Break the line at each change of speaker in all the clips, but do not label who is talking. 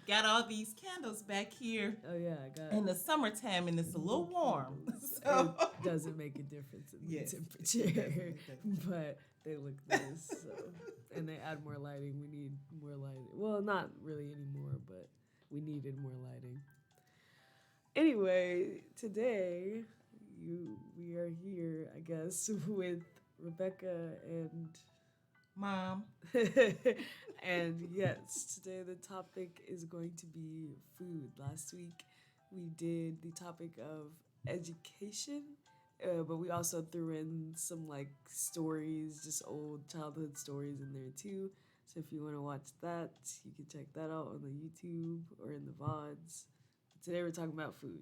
got all these candles back here
Oh yeah, I got
in the summertime, and it's a little warm.
candles.
So
It doesn't make a difference in the
yes,
temperature,
it doesn't.
but they look nice. So, and they add more lighting. We need more lighting. Well, not really anymore, but we needed more lighting. Anyway, today we are here, I guess, with Rebecca and
Mom.
and yes, today the topic is going to be food. Last week we did the topic of education, but we also threw in some like stories, just old childhood stories in there too. So if you want to watch that, you can check that out on the YouTube or in the VODs. But today we're talking about food.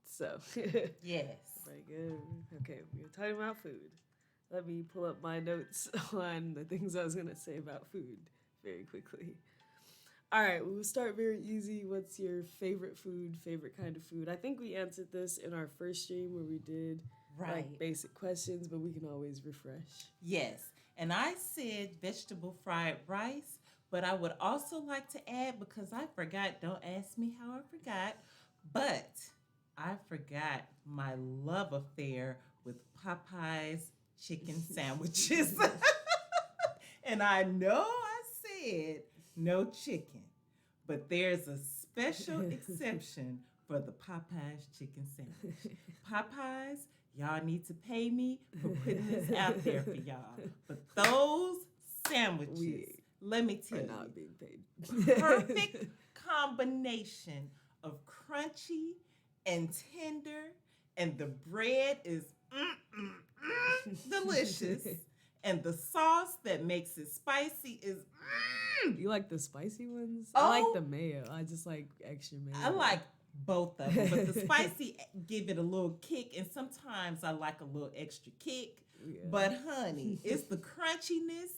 So,
Yes.
very good. Okay, we're talking about food. Let me pull up my notes on the things I was going to say about food very quickly. All right, we'll start very easy. What's your favorite food, favorite kind of food? I think we answered this in our first stream where we did
Right.
like basic questions, but we can always refresh.
Yes. And I said vegetable fried rice, but I would also like to add, because I forgot, don't ask me how I forgot, but I forgot my love affair with Popeye's chicken sandwiches. And I know I said no chicken, but there's a special exception for the Popeye's chicken sandwich. Popeyes, y'all need to pay me for putting this out there for y'all. But those sandwiches,
We
let me tell
are
you,
not being paid.
perfect combination of crunchy and tender, and the bread is delicious, and the sauce that makes it spicy is
You like the spicy ones?
Oh.
I like the mayo. I just like extra mayo.
I like both of them, but the spicy give it a little kick, and sometimes I like a little extra kick.
Yeah.
But honey, it's the crunchiness,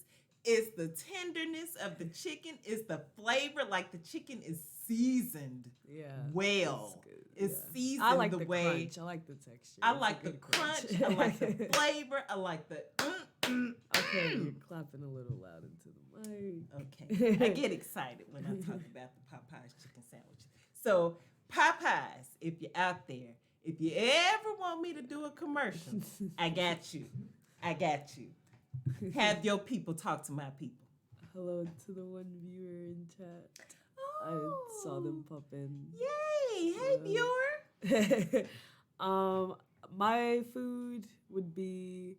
it's the tenderness of the chicken, it's the flavor. Like the chicken is seasoned
Yeah.
well.
It's good.
It's
Yeah.
seasoned
I like
the way.
crunch. I like the texture.
I
It's a
like the
good
crunch. I like the flavor. I like the.
Okay, you're clapping a little loud into the mic.
Okay, I get excited when I talk about the Popeyes chicken sandwich. So Popeyes, if you're out there, if you ever want me to do a commercial, I got you. I got you. Have your people talk to my people.
Hello to the one viewer in chat. I saw
Oh,
them pop in.
yay! Hey, viewer.
My food would be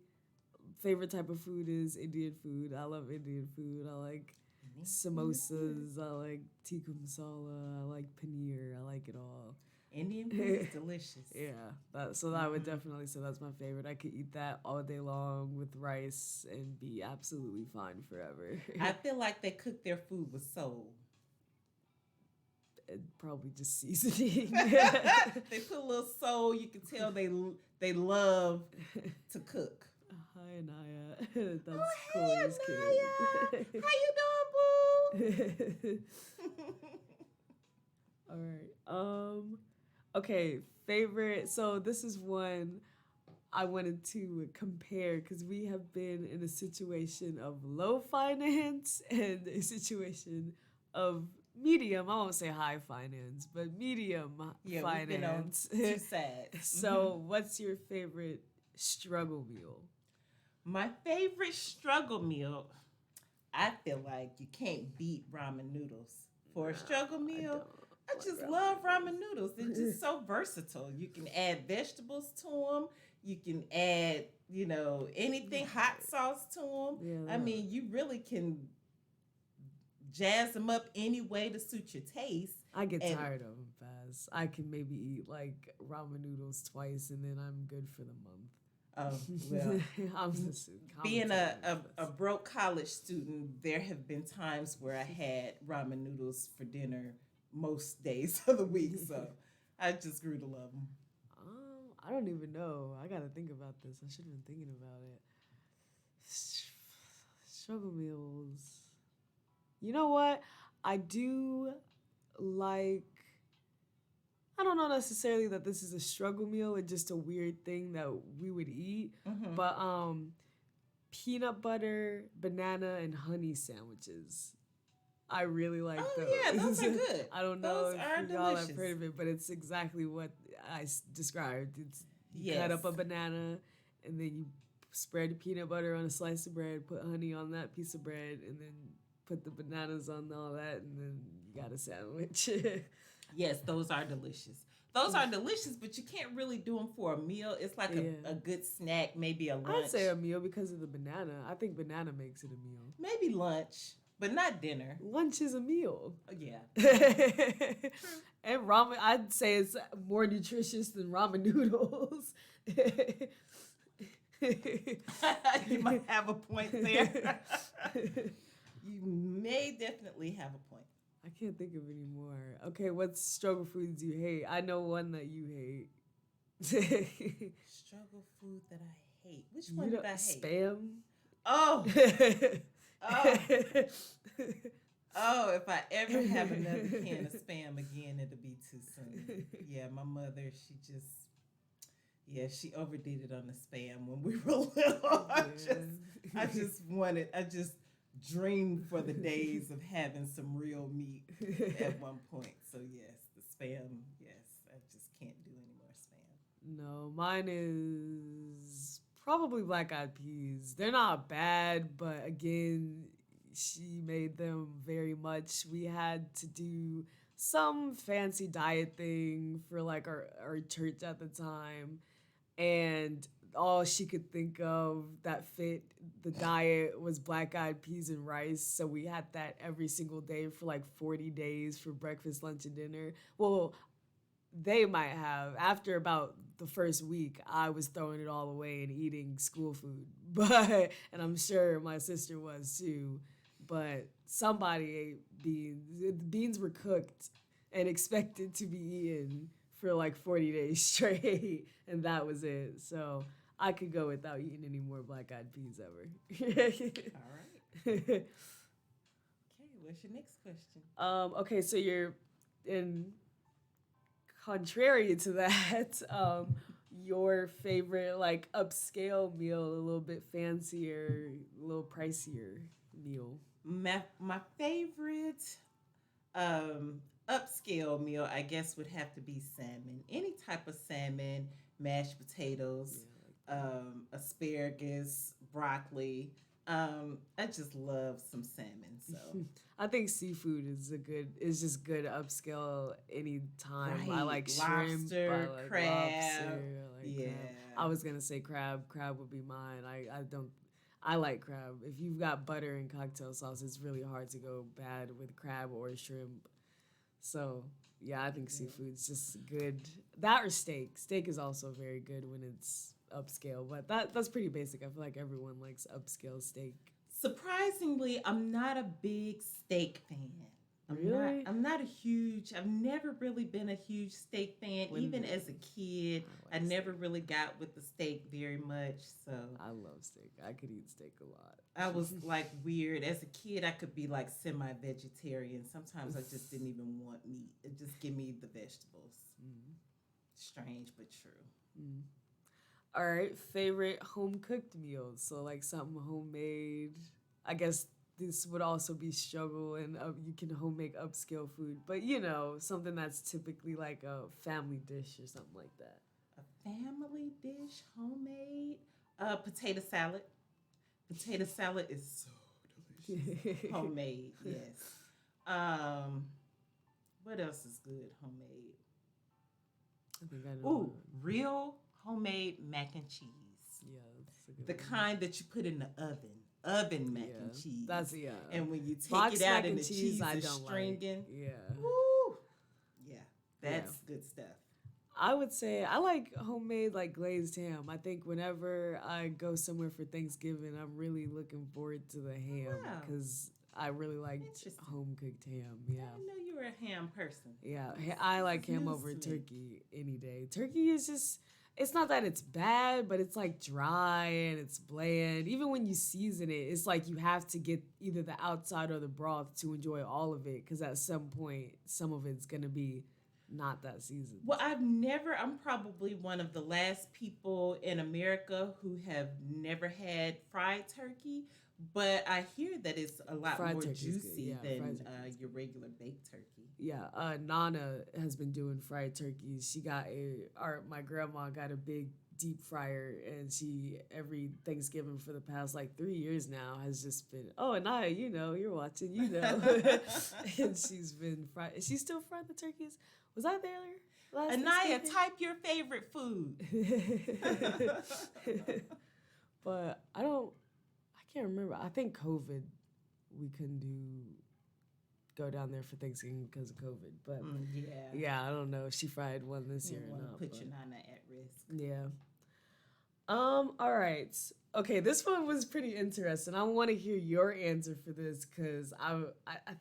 favorite type of food is Indian food. I love Indian food. I like samosas. I like tikka masala. I like paneer. I like it all.
Indian food is delicious.
Yeah, so I would definitely say that's my favorite. I could eat that all day long with rice and be absolutely fine forever.
I feel like they cook their food with soul.
And probably just seasoning.
They put a little soul. You can tell they love to cook.
Hi, Anaya. That's
Oh,
Chloe's
hey,
kid.
Anaya. How you doing, boo?
All right. Okay, favorite. So this is one I wanted to compare because we have been in a situation of low finance and a situation of medium. I won't say high finance, but medium finance.
We've been on two sides.
So, what's your favorite struggle meal?
My favorite struggle meal, I feel like you can't beat ramen noodles. For a struggle meal, I just love ramen noodles. They're just so versatile. You can add vegetables to them. You can add, anything, hot sauce to them.
Yeah,
I mean, you really can jazz them up any way to suit your taste.
I get tired of them fast. I can maybe eat like ramen noodles twice and then I'm good for the month.
Oh, well,
I'm just
being a broke college student, there have been times where I had ramen noodles for dinner most days of the week, so I just grew to love them.
I don't even know. I gotta think about this. I should have been thinking about it. Struggle meals. You know what? I do like. I don't know necessarily that this is a struggle meal. It's just a weird thing that we would eat.
Mm-hmm.
But peanut butter, banana, and honey sandwiches. I really like
Oh yeah, those
those.
are good.
I don't know
Those
if
are
y'all have
delicious.
heard of it, but it's exactly what described. It's you cut
Yes.
up a banana, and then you spread peanut butter on a slice of bread, put honey on that piece of bread, and then put the bananas on all that, and then you got a sandwich.
Yes, those are delicious. Those are delicious, but you can't really do them for a meal. It's like
Yeah.
a good snack, maybe a
I'd say
lunch,
a meal because of the banana. I think banana makes it a meal.
maybe lunch, but not dinner.
Lunch is a meal.
Oh, yeah, true, true.
And ramen, I'd say it's more nutritious than ramen noodles.
You might have a point there. You may definitely have a point.
I can't think of any more. Okay, what struggle foods you hate? I know one that you hate.
Struggle food that I hate. Which
You
one
know,
did I hate?
spam.
Oh, oh, oh! If I ever have another can of spam again, it'll be too soon. Yeah, my mother, she overdid it on the spam when we were little. I just dreamed for the days of having some real meat at one point. So yes, the spam. Yes, I just can't do any more spam.
No, mine is probably black eyed peas. They're not bad, but again, she made them very much. We had to do some fancy diet thing for like our church at the time, and all she could think of that fit the diet was black eyed peas and rice. So we had that every single day for like 40 days for breakfast, lunch, and dinner. Well, they might have. After about the first week, I was throwing it all away and eating school food. But and I'm sure my sister was too. But somebody ate beans. The beans were cooked and expected to be eaten for like 40 days straight, and that was it. So I could go without eating any more black eyed peas ever.
All right. Okay, what's your next question?
Okay, so you're in contrary to that, your favorite like upscale meal, a little bit fancier, a little pricier meal.
My favorite upscale meal, I guess, would have to be salmon. Any type of salmon, mashed potatoes,
Yeah,
asparagus, broccoli. I just love some salmon. So
like I think seafood is just good upscale anytime. I
right,
like shrimp, I
lobster,
like lobster,
crab.
I like
Yeah,
crab. I was gonna say crab. Crab would be mine. I don't. I like crab. If you've got butter and cocktail sauce, it's really hard to go bad with crab or shrimp. So yeah, I think
yeah.
seafood's just good. That or steak. Steak is also very good when it's upscale, but that's pretty basic. I feel like everyone likes upscale steak.
Surprisingly, I'm not a big steak fan. I'm not.
Really?
I'm not a huge. I've never really been a huge steak fan.
When
Even as a kid,
I
I
like
never
steak.
really got with the steak very much. So
I love steak. I could eat steak a lot.
I was like weird. As a kid, I could be like semi-vegetarian. Sometimes I just didn't even want meat. It just give me the vegetables.
Mm,
Strange but true.
mm. All right, favorite home cooked meals. So like something homemade. I guess this would also be struggle, and you can home make upscale food, but something that's typically like a family dish or something like that.
A family dish, homemade, potato salad. Potato salad is so delicious. Homemade, yes. Um, what else is good homemade?
I think I know.
Ooh, real homemade mac and cheese.
Yeah, that's a good
The
one.
kind that you put in the oven. Oven mac and
Yeah,
cheese.
that's yeah.
And when you take
Box
it out
mac
and
and
the
cheese,
cheese
I
is
don't
stringing.
like. Yeah,
Woo! Yeah,
yeah.
that's good stuff.
I would say I like homemade like glazed ham. I think whenever I go somewhere for Thanksgiving, I'm really looking forward to the ham
Wow.
because I really like
Interesting.
home cooked ham.
I
Yeah.
didn't know you were a ham person.
Yeah, I like
This is
ham
news
over
to me.
turkey any day. Turkey is just, it's not that it's bad, but it's like dry and it's bland. Even when you season it, it's like you have to get either the outside or the broth to enjoy all of it because at some point, some of it's going to be not that seasoned.
Well, I'm probably one of the last people in America who have never had fried turkey, but I hear that it's a lot
Fried
more
turkey's good.
juicy
Yeah,
than
fried turkey's
your
good.
regular baked turkey.
Yeah, Nana has been doing fried turkeys. She got my grandma got a big deep fryer, and she every Thanksgiving for the past like 3 years now has just been, oh, Anaya, you're watching, and she's been fry. Is she still frying the turkeys? Was I there last
Anaya,
Thanksgiving?
type your favorite food.
But I can't remember. I think COVID, we couldn't go down there for Thanksgiving because of COVID. But
Yeah.
yeah, I don't know if she fried one this
You
year
don't
or
want to
not.
put
But
your nana at risk.
yeah. All right. Okay, this one was pretty interesting. I want to hear your answer for this because I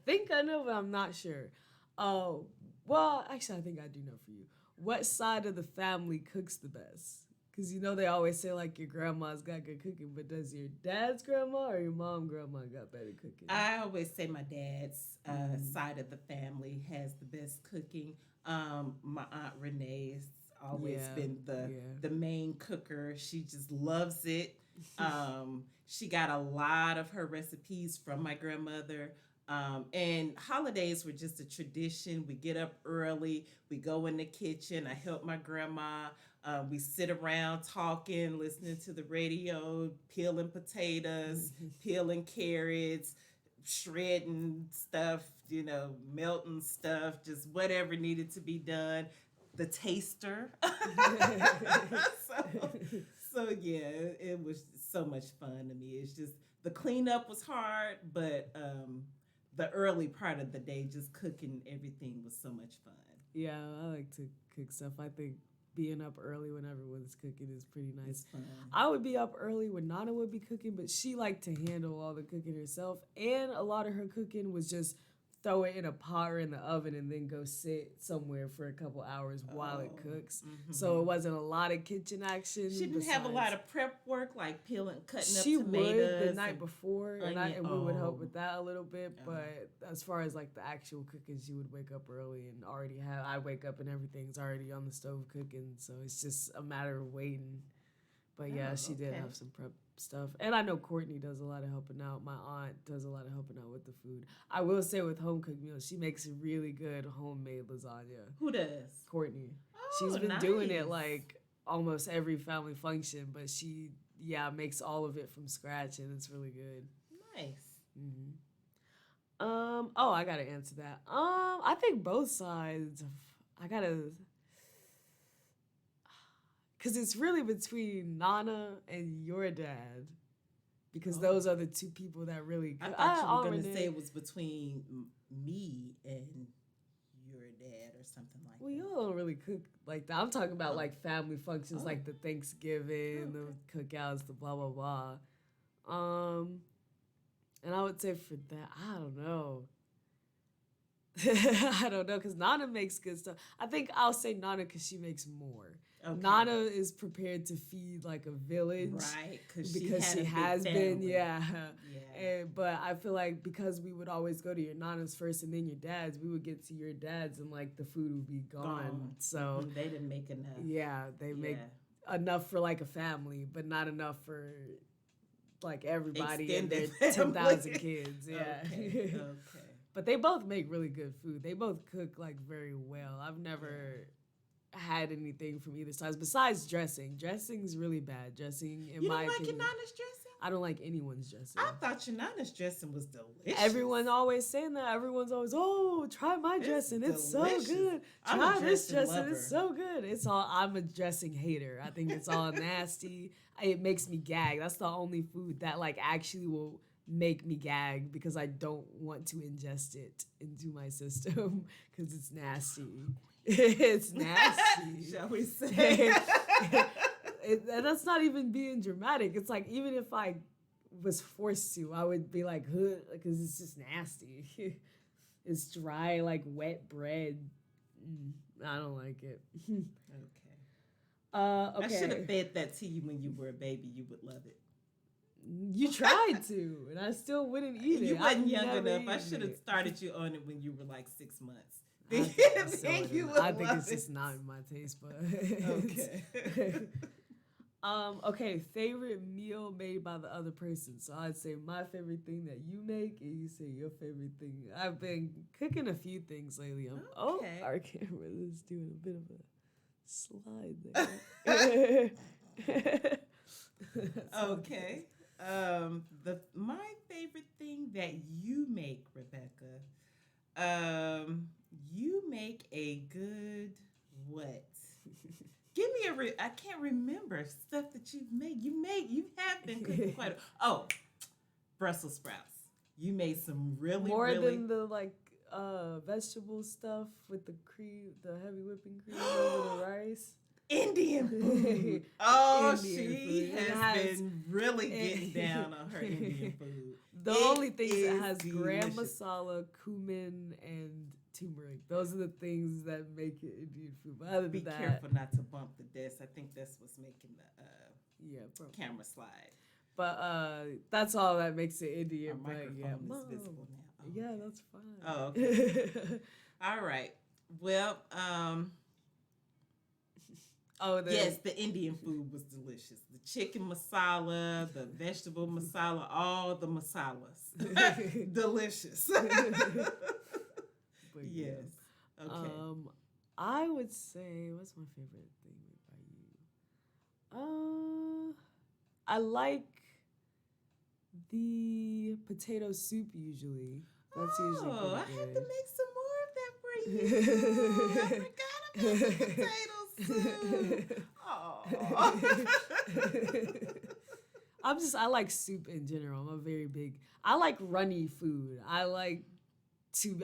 think I know, but I'm not sure. Oh, well, actually, I think I do know for you. What side of the family cooks the best? Because they always say like your grandma's got good cooking, but does your dad's grandma or your mom grandma got better cooking?
I always say my dad's
Mm.
side of the family has the best cooking. My aunt Renee's always
Yeah,
been
yeah.
the main cooker. She just loves it. She got a lot of her recipes from my grandmother. And holidays were just a tradition. We get up early, we go in the kitchen. I help my grandma. We sit around talking, listening to the radio, peeling potatoes, peeling carrots, shredding stuff, melting stuff, just whatever needed to be done. The taster. so, so yeah, it was so much fun to me. It's just the cleanup was hard, but the early part of the day, just cooking everything was so much fun.
Yeah, I like to cook stuff. I think being up early when everyone's cooking is pretty nice.
It's fun.
I would be up early when Nana would be cooking, but she liked to handle all the cooking herself. And a lot of her cooking was just throw it in a pot or in the oven and then go sit somewhere for a couple hours while it cooks.
Mm-hmm.
So it wasn't a lot of kitchen action.
She didn't have a lot of prep work like peeling, cutting up
she
tomatoes.
would the night before, and we would help with that a little bit.
Oh.
But as far as like the actual cooking, she would wake up early and already have. I wake up and everything's already on the stove cooking, so it's just a matter of waiting. But yeah, she did have some prep stuff. And I know Courtney does a lot of helping out. My aunt does a lot of helping out with the food. I will say with home cooked meals, she makes really good homemade lasagna.
Who does?
Courtney.
Oh,
she's been
nice.
doing it like almost every family function, but she makes all of it from scratch and it's really good.
Nice.
Mm-hmm. I gotta answer that. I think both sides. I gotta. Because it's really between Nana and your dad. Because those are the two people that really...
I thought you were going to say it was between me and your dad or something like that.
Well, y'all don't really cook like that. I'm talking about like family functions like the Thanksgiving, the cookouts, the blah, blah, blah. And I would say for that, I don't know. I don't know, because Nana makes good stuff. I think I'll say Nana because she makes more. Okay. Nana is prepared to feed like a village,
right?
Because she has been, but I feel like because we would always go to your Nana's first and then your dad's, we would get to your dad's and like the food would be gone. So
they didn't make enough.
Yeah, they make enough for like a family, but not enough for like everybody and their 10,000 kids. Yeah.
Okay.
But they both make really good food. They both cook like very well. I've never had anything from either side besides dressing. Dressing's really bad. Dressing, in my opinion. You don't like
your Nana's dressing?
I don't like anyone's dressing.
I thought your Nana's dressing was delicious.
Everyone always saying that. Everyone's always, try my dressing. It's so good.
Try
this dressing. It's so good. I'm a dressing hater. I think it's all nasty. It makes me gag. That's the only food that like actually will make me gag because I don't want to ingest it into my system because it's nasty. It's nasty.
Shall we say?
And that's not even being dramatic. It's like even if I was forced to, I would be like, because it's just nasty. It's dry, like wet bread. I don't like it.
Okay. I should have fed that to you when you were a baby. You would love it.
You tried to, and I still wouldn't eat it.
You wasn't young enough. I should have started you on it when you were like 6 months.
I think I still
Then
wouldn't.
you would
I think
love
it's just
it.
not in my taste buds.
Okay.
Okay, favorite meal made by the other person. So I'd say my favorite thing that you make, and you say your favorite thing. I've been cooking a few things lately. Oh,
Okay.
our camera is doing a bit of a slide there.
Okay. The my favorite thing that you make, Rebecca. You make a good what? Give me I can't remember stuff that you've made. You have been cooking quite. Oh, Brussels sprouts. You made some really
More
really
than the like vegetable stuff with the cream, the heavy whipping cream over the rice.
Indian food. Oh,
Indian
she
food. It
has
has
been really getting down on her Indian food.
the
It
only things that
is
has gram
delicious.
masala, cumin, and turmeric. Those are the things that make it Indian food. But other
Be
than that,
careful not to bump the desk. I think that's what's making the
yeah, probably.
camera slide.
But that's all that makes it
Our
Indian. But yeah,
microphone is
Mom,
visible now. Oh,
yeah,
okay.
that's fine.
Oh, okay. All right. Well,
Oh,
yes, the Indian food was delicious. The chicken masala, the vegetable masala, all the masalas. Delicious.
But
Yes.
yeah.
Okay.
I would say, what's my favorite thing made by you? I like the potato soup usually. That's usually
Oh, I
pretty
have to
good.
make some more of that for you. I forgot about the potato soup. Oh.
I like soup in general. I like runny food. I like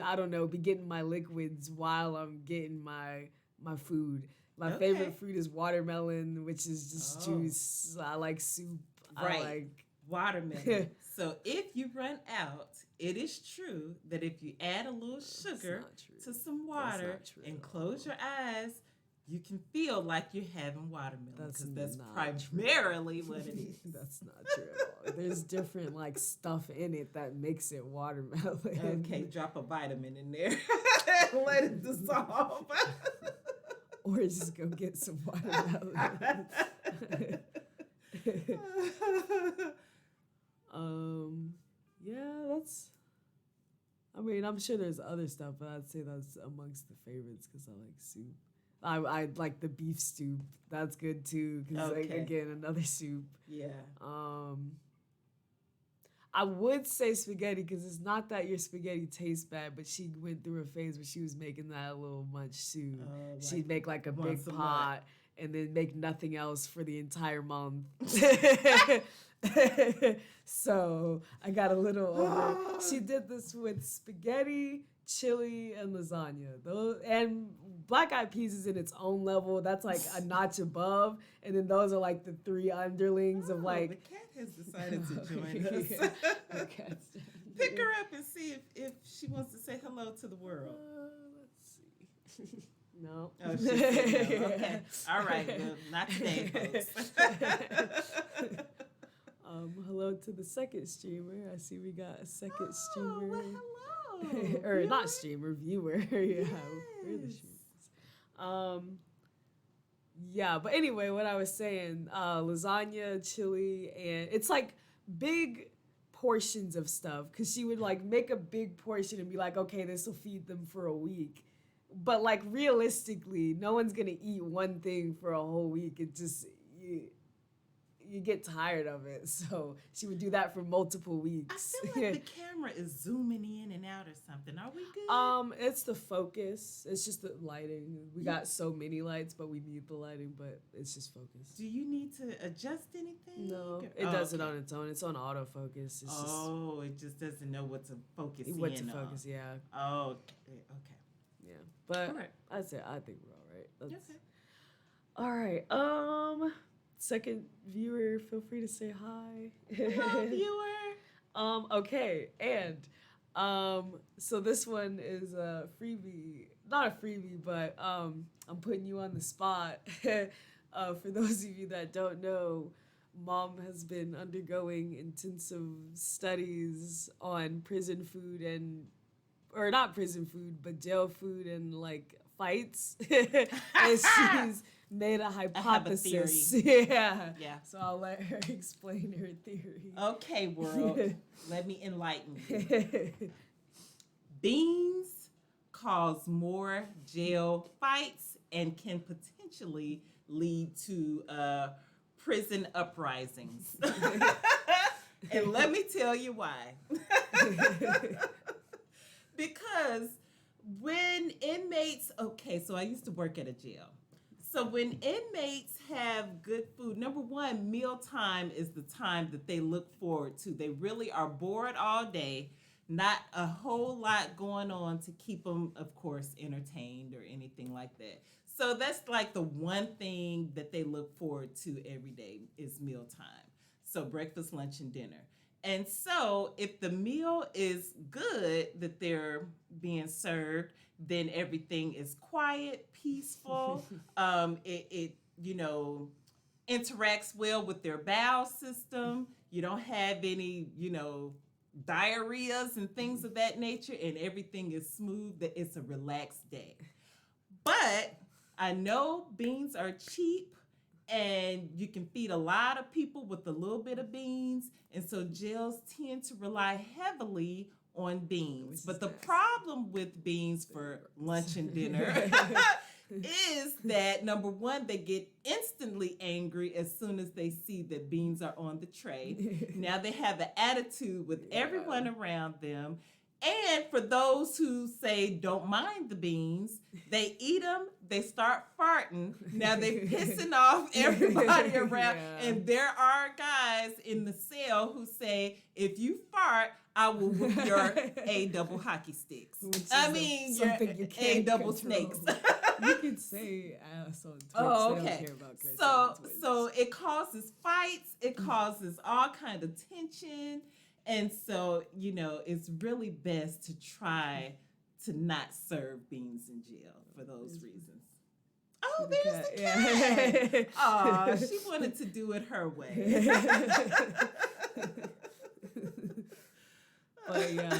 I don't know, be getting my liquids while I'm getting my food. My
Okay.
favorite fruit is watermelon, which is just
Oh.
juice. I like soup.
Right.
I like
Watermelon. So if you run out, it is true that if you add a little sugar
not true.
to some
That's
water
not true
and
at
close
all.
your eyes, you can feel like you're having watermelon
That's
because that's
not
primarily what it is.
That's not true at all. There's different like stuff in it that makes it watermelon.
Okay, drop a vitamin in there. Let it dissolve.
Or just go get some watermelon. Yeah, that's. I mean, I'm sure there's other stuff, but I'd say that's amongst the favorites because I like soup. I like the beef stew. That's good too because
Okay.
again another soup.
Yeah.
I would say spaghetti because it's not that your spaghetti tastes bad, but she went through a phase where she was making that little much too. She'd make like a big
once a month.
pot and then make nothing else for the entire month. So I got a little over. She did this with spaghetti, chili, and lasagna. Those and black eyed peas is in its own level. That's like a notch above, and then those are like the three underlings of
Oh,
like.
the cat has decided to join us.
The cat's
Pick her up and see if she wants to say hello to the world.
Let's see. No.
Oh, she said no. Okay. All right. Well, not today, folks.
Hello to the second streamer. I see we got a second
Oh,
streamer.
well, hello.
Or not
Viewer?
streamer, viewer. Yeah, we're the
Yes.
streamers. Yeah, but anyway, what I was saying, lasagna, chili, and it's like big portions of stuff because she would like make a big portion and be like, okay, this will feed them for a week. But like realistically, no one's gonna eat one thing for a whole week. It just you get tired of it. So she would do that for multiple
I
weeks.
feel like the camera is zooming in and out or something. Are we good?
It's the focus. It's just the lighting. We got so many lights, but we need the lighting, but it's just focus.
Do you need to adjust anything?
No,
Or-
it does it
okay.
on its own. It's on autofocus. It's
Oh, it just doesn't know what to focus
just what to
in
focus.
on.
Yeah,
Oh, okay.
yeah. But
All right.
I think we're all right. That's,
Okay.
all right. Second viewer, feel free to say hi.
Hello, viewer.
Okay, and so this one is a freebie, not a freebie, but I'm putting you on the spot. For those of you that don't know, Mom has been undergoing intensive studies on prison food and or not prison food, but jail food and like fights. And she's made a
I have a theory.
hypothesis. Yeah.
Yeah.
So I'll let her explain her theory.
Okay, world. Let me enlighten you. Beans cause more jail fights and can potentially lead to prison uprisings. And let me tell you why. Because when inmates, okay, so I used to work at a jail. So when inmates have good food, number one, mealtime is the time that they look forward to. They really are bored all day, not a whole lot going on to keep them, of course, entertained or anything like that. So that's like the one thing that they look forward to every day is mealtime. So breakfast, lunch, and dinner. And so if the meal is good that they're being served, then everything is quiet, peaceful. It interacts well with their bowel system. You don't have any, diarrheas and things of that nature, and everything is smooth. That it's a relaxed day. But I know beans are cheap and you can feed a lot of people with a little bit of beans. And so jails tend to rely heavily on beans. But the problem with beans for lunch and dinner is that number one, they get instantly angry as soon as they see that beans are on the tray. Now they have an attitude with everyone around them. And for those who say don't mind the beans, they eat them, they start farting. Now they're pissing off everybody around. And there are guys in the cell who say, if you fart, I will whip your A double hockey sticks.
Something you can't
A double
control.
snakes.
You can say ass on Twitch.
Oh,
They
okay.
don't care about cursing
So
on Twitch.
so it causes fights, it causes all kind of tension. And so, it's really best to try to not serve beans in jail for those reasons. Oh, there's the cat. Aw, she wanted to do it her way.
But yeah.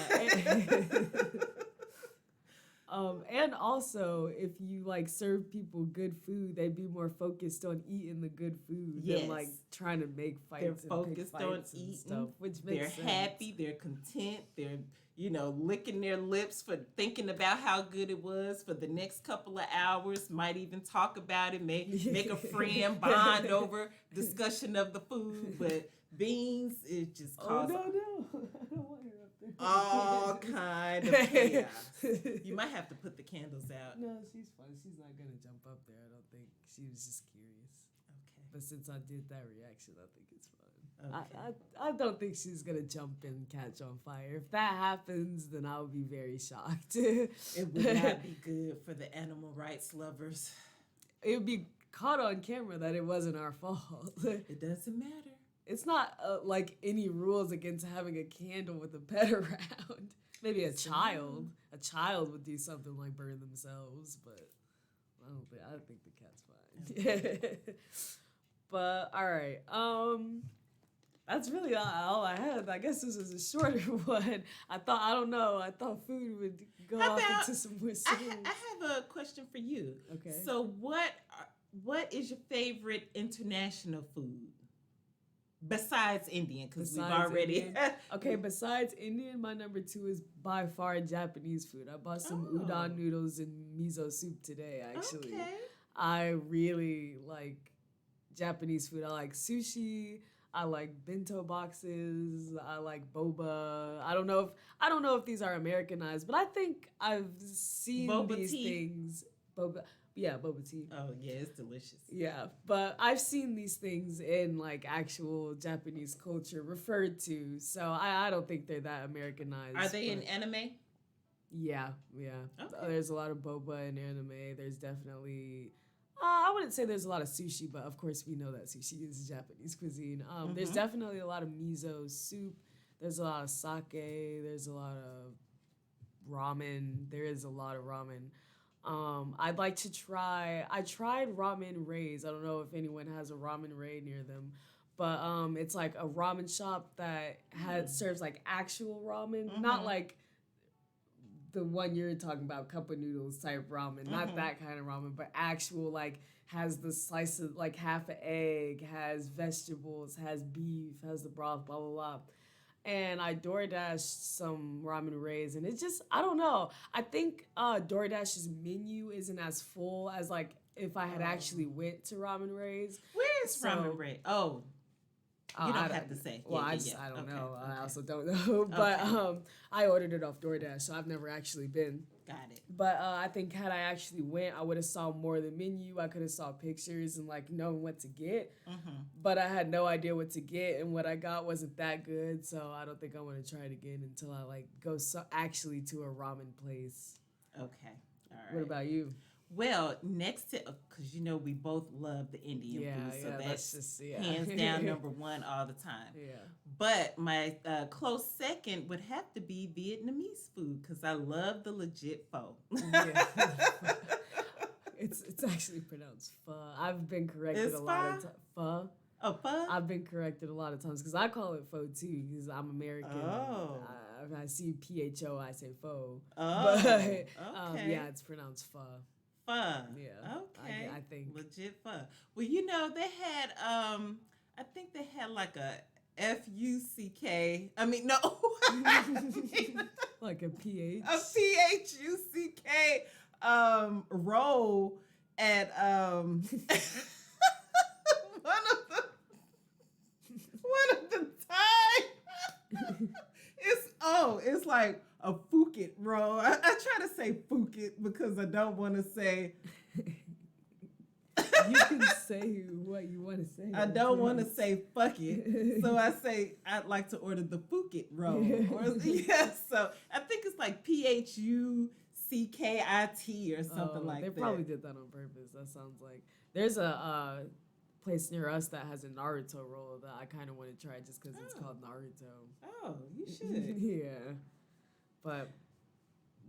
And also, if you like serve people good food, they'd be more focused on eating the good food than like trying to make fights.
They're
and
focused
pick
on
fights and
eating
stuff, which makes
they're
sense.
happy, they're content, they're licking their lips for thinking about how good it was for the next couple of hours. Might even talk about it, make a friend, bond over discussion of the food. But beans, it just causes
I don't want her up there.
all kind of chaos. You might have to put the candles out.
No, she's fine. She's not gonna jump up there. I don't think. She was just curious.
Okay.
But since I did that reaction, I think it's fine.
Okay.
I don't think she's gonna jump and catch on fire. If that happens, then I would be very shocked.
It would not be good for the animal rights lovers.
It would be caught on camera that it wasn't our fault.
It doesn't matter.
It's not like any rules against having a candle with a pet around. Maybe a child would do something like burn themselves, but I think the cat's fine. But all right, that's really all I had. I guess this is a shorter one. I thought food would go off into some more serious.
I have a question for you.
Okay.
So what is your favorite international food? Besides Indian, because we've already...
Okay, besides Indian, my number 2 is by far Japanese food. I bought some udon noodles and miso soup today, actually.
Okay.
I really like Japanese food. I like sushi. I like bento boxes. I like boba. I don't know if these are Americanized, but I think I've seen
Boba
these
tea.
things. Boba. Yeah, boba tea.
Oh, yeah, it's delicious.
Yeah, but I've seen these things in like actual Japanese culture referred to, so I don't think they're that Americanized.
Are they in anime?
Yeah.
Okay.
There's a lot of boba in anime. There's definitely, I wouldn't say there's a lot of sushi, but of course we know that sushi is Japanese cuisine. There's definitely a lot of miso soup. There's a lot of sake. There's a lot of ramen. There is a lot of ramen. I'd like to try. I tried ramen rays. I don't know if anyone has a ramen ray near them, but it's like a ramen shop that serves like actual ramen, not like the one you're talking about, cup of noodles type ramen, not that kind of ramen, but actual like has the slice of like half an egg, has vegetables, has beef, has the broth, blah blah blah. And I DoorDashed some ramen rays, and it's just I don't know. I think DoorDash's menu isn't as full as like if I had
Oh.
actually went to ramen rays.
Where is ramen
So
bread? Oh, you
I
don't
don't.
have to say.
Well,
Yeah,
I
yeah,
just
yeah.
I don't
Okay,
know. I
okay.
also don't know, but
Okay.
I ordered it off DoorDash, so I've never actually been.
Got it.
But I think had I actually went, I would have saw more of the menu. I could have saw pictures and like known what to get.
Mm-hmm.
But I had no idea what to get, and what I got wasn't that good. So I don't think I want to try it again until I like go actually to a ramen place.
Okay. All
What
right.
about you?
Well, next to, because you know we both love the Indian
Yeah,
food, so
yeah, that's
that's
just yeah.
hands down number one all the time.
Yeah.
But my close second would have to be Vietnamese food because I love the legit pho.
Yeah. It's actually pronounced pho. I've been corrected
It's
a lot of
pho?
times. Pho.
Oh, pho?
I've been corrected a lot of times because I call it pho too because I'm American.
Oh.
I see PHO, I say pho.
Oh,
But
okay.
yeah, it's pronounced pho.
Pho.
Yeah.
Okay.
I think.
Legit pho. Well, you know, they had I think they had like a F-U-C-K. I mean, no. I mean,
Like a PH.
a P-H-U-C-K role at one of the time. It's like a Phuket roll. I try to say Phuket because I don't want to say.
You can say what you want to say.
I don't want to say fuck it, so I say I'd like to order the Phuket roll. So I think it's like Phuckit or something like
they
that.
They probably did that on purpose. That sounds like there's a place near us that has a Naruto roll that I kind of want to try just because it's called Naruto.
Oh, you should.
Yeah, but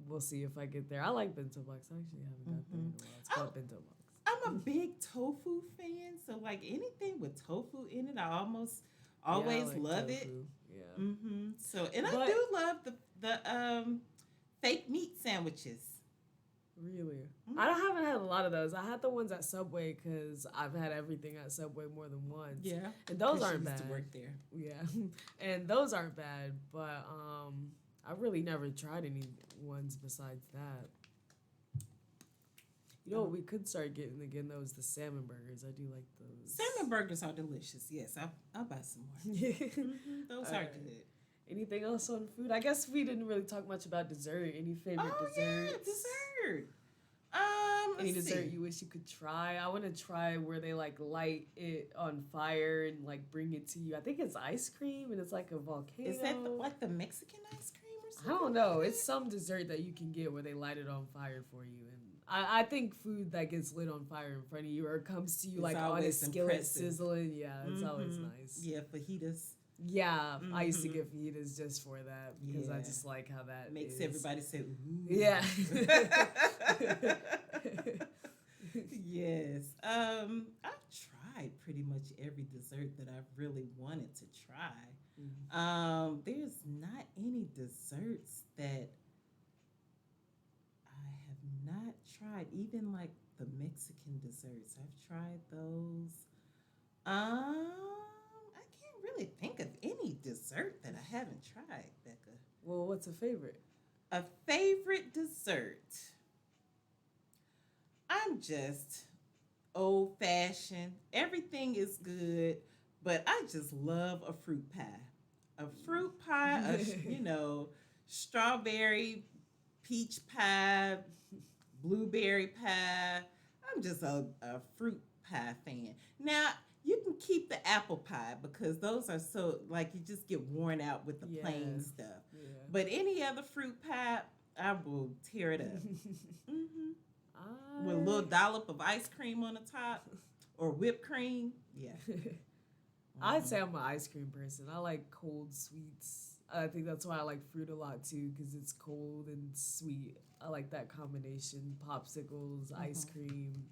we'll see if I get there. I like bento box. I actually haven't got there in a while. It's called bento box.
I'm a big tofu fan, so like anything with tofu in it, I almost always
like
love
tofu.
it.
Yeah.
So, and I do love the fake meat sandwiches.
Really? I haven't had a lot of those. I had the ones at Subway because I've had everything at Subway more than once.
Yeah,
and those
'cause
aren't
she used
bad.
to work there.
Yeah, and those aren't bad. But I really never tried any ones besides that. You know what we could start getting again? Those the salmon burgers. I do like those.
Salmon burgers are delicious. Yes, I'll buy some more. Those are good.
Anything else on food? I guess we didn't really talk much about dessert. Any favorite desserts?
Yeah, dessert.
Any dessert you wish you could try? I want to try where they like light it on fire and like bring it to you. I think it's ice cream and it's like a volcano.
Is that like the Mexican ice cream or something?
I don't know. It's some dessert that you can get where they light it on fire for you. And I think food that gets lit on fire in front of you or comes to you
It's
like on a skillet
impressive.
sizzling. Yeah, it's always nice.
Yeah, fajitas.
Yeah, I used to get fajitas just for that because I just like how that
makes
is.
everybody say, ooh.
Yeah.
Yes. I've tried pretty much every dessert that I've really wanted to try. There's not any desserts that I have not tried. Even like the Mexican desserts, I've tried those. I can't really think of any dessert that I haven't tried, Becca.
Well, what's a favorite?
A favorite dessert. I'm just old fashioned. Everything is good, but I just love a fruit pie. A fruit pie, strawberry, peach pie, blueberry pie. I'm just a fruit pie fan. Now, you can keep the apple pie because those are so, like, you just get worn out with the plain stuff.
Yeah.
But any other fruit pie, I will tear it up. With a little dollop of ice cream on the top or whipped cream. Yeah.
I'd say I'm an ice cream person. I like cold sweets. I think that's why I like fruit a lot too because it's cold and sweet. I like that combination. Popsicles, ice cream,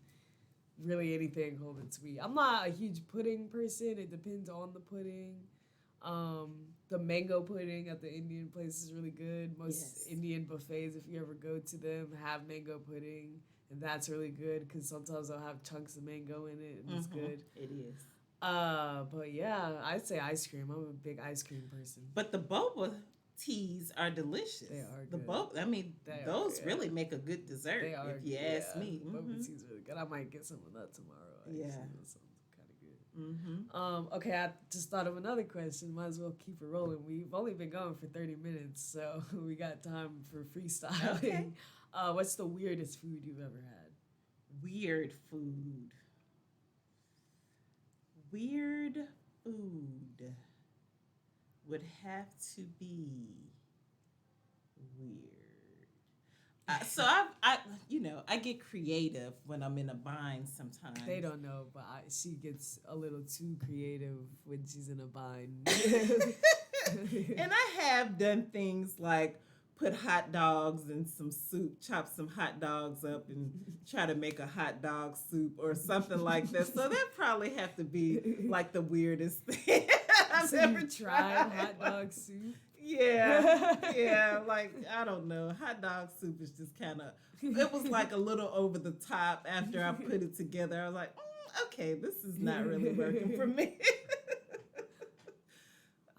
really anything cold and sweet. I'm not a huge pudding person. It depends on the pudding. the mango pudding at the Indian place is really good. Most
Yes.
Indian buffets, if you ever go to them, have mango pudding, and that's really good because sometimes they'll have chunks of mango in it, and it's good.
It is.
But yeah, I'd say ice cream. I'm a big ice cream person.
But the boba teas are delicious.
They are
The
good.
boba, I mean,
They are,
those
yeah.
really make a good dessert,
They are,
if you
yeah.
ask me.
Boba tea's really good. I might get some of that tomorrow. Actually.
Yeah.
That sounds kind of good. Okay, I just thought of another question. Might as well keep it rolling. We've only been going for 30 minutes, so we got time for freestyling.
Okay.
What's the weirdest food you've ever had?
Weird food. Weird food would have to be weird. I get creative when I'm in a bind sometimes.
They don't know, but she gets a little too creative when she's in a bind.
And I have done things like put hot dogs in some soup, chop some hot dogs up, and try to make a hot dog soup or something like that. So that probably have to be like the weirdest thing I've ever tried.
Hot dog soup.
Yeah, like I don't know. Hot dog soup is just kind of. It was like a little over the top after I put it together. I was like, okay, this is not really working for me.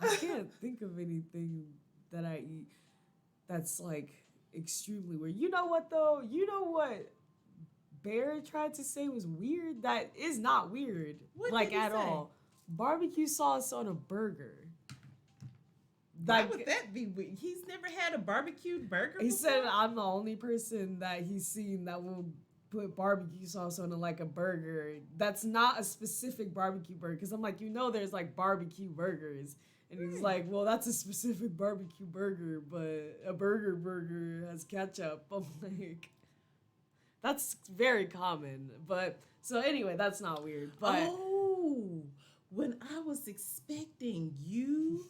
I can't think of anything that I eat that's like extremely weird. You know what though? You know what Bear tried to say was weird? That is not weird.
What
like
did he
at
say?
all. Barbecue sauce on a burger.
Why would that be weird? He's never had a barbecued burger
He
before?
said I'm the only person that he's seen that will put barbecue sauce on a burger. That's not a specific barbecue burger. Because I'm like, there's like barbecue burgers. And he's like, well, that's a specific barbecue burger, but a burger has ketchup. I'm like, that's very common. But, so anyway, that's not weird. But
Oh, when I was expecting you,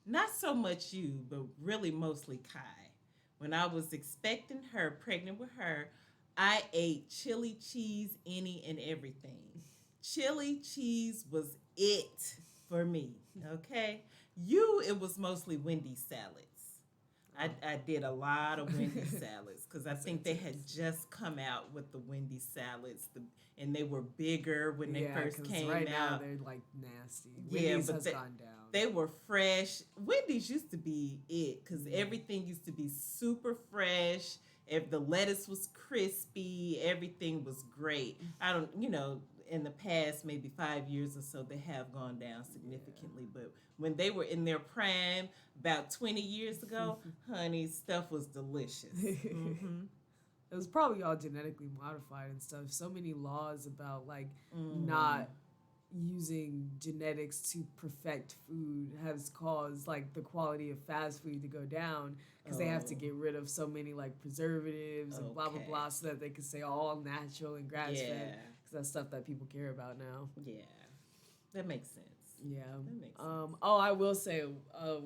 not so much you, but really mostly Kai. When I was expecting her, pregnant with her, I ate chili cheese, any and everything. Chili cheese was it for me, okay? It was mostly Wendy's salads. I did a lot of Wendy's salads because I think they had just come out with the Wendy's salads, and they were bigger when they first came
right
out.
now they're like nasty.
Yeah,
Wendy's
but
has gone down.
They were fresh. Wendy's used to be it because everything used to be super fresh. If the lettuce was crispy, everything was great. I don't, in the past maybe 5 years or so, they have gone down significantly. But when they were in their prime, about 20 years ago, honey, stuff was delicious. Mm-hmm.
It was probably all genetically modified and stuff. So many laws about not using genetics to perfect food has caused the quality of fast food to go down because they have to get rid of so many preservatives and blah blah blah so that they can say all natural and grass fed because that's stuff that people care about now.
Yeah, that makes sense.
Yeah,
that makes sense.
I will say